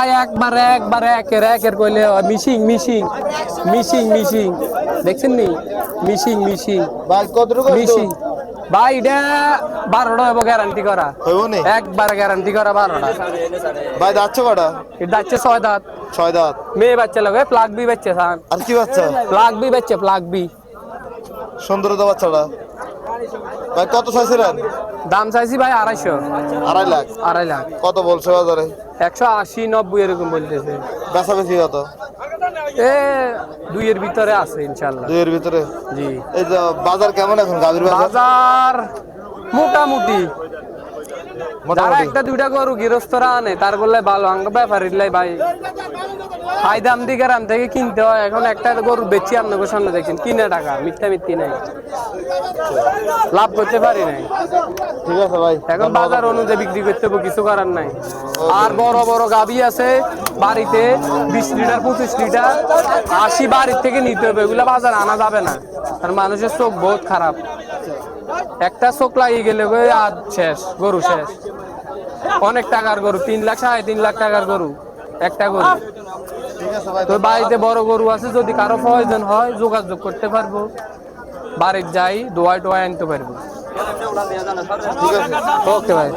ভাই একবারে একবারে একের কইলে মিশিং মিশিং মিশিং মিশিং দেখছেন নি মিশিং মিশিং ভাই কতটুকু মিশিং ভাই এটা 12টা হবো গ্যারান্টি করা হইব নি একবারে গ্যারান্টি করা 12টা ভাই যাচ্ছে কটা এটা যাচ্ছে 6 দাঁত 6 দাঁত মেয়ে বাচ্চা লাগে প্লাগ বি বাচ্চা থান আর কি বাচ্চা প্লাগ বি বাচ্চা প্লাগ বি সুন্দর তো বাচ্চাটা ভাই কত চাইছিলেন দাম চাইছি ভাই 250 2.5 লাখ 2.5 লাখ কত বলছে বাজারে 180 90 এরকম বলতেছে বেচা বেশি কত এ দুইয়ের ভিতরে আছে ইনশাআল্লাহ দুইয়ের ভিতরে জি এই যে বাজার কেমন এখন গাভীর বাজার বাজার মোটামুটি যারা মোটামুটি একটা দুইটা গরু গৃহস্থরা আনে তার বললে ভালো আঙ্গ ব্যাপারীলাই ভাই হাই দাম দিয়ে গ্রাম থেকে কিনতে হয় এখন একটা গরু বেচি আপনাকে সামনে দেখছেন কিনে টাকা মিথ্যা মিথ্যি নাই লাভ করতে পারি নাই ঠিক আছে ভাই এখন বাজার অনুযায়ী বিক্রি করতে হবে কিছু করার নাই আর বড় বড় গাভী আছে বাড়িতে 20 লিটার 25 লিটার 80 বাড়ির থেকে নিতে হবে এগুলা বাজার আনা যাবে না আর মানুষের চোখ বহুত খারাপ একটা চোখ লাগিয়ে গেলে আর শেষ গরু শেষ অনেক টাকার গরু 3 লাখ 3.5 লাখ টাকার গরু একটা গরু ঠিক আছে ভাই তো বাড়িতে বড় গরু আছে যদি কারো প্রয়োজন হয় যোগাযোগ করতে পারবো বাড়ির যাই দোয়াই টোয়াই আনতে পারবো ঠিক আছে ওকে ভাই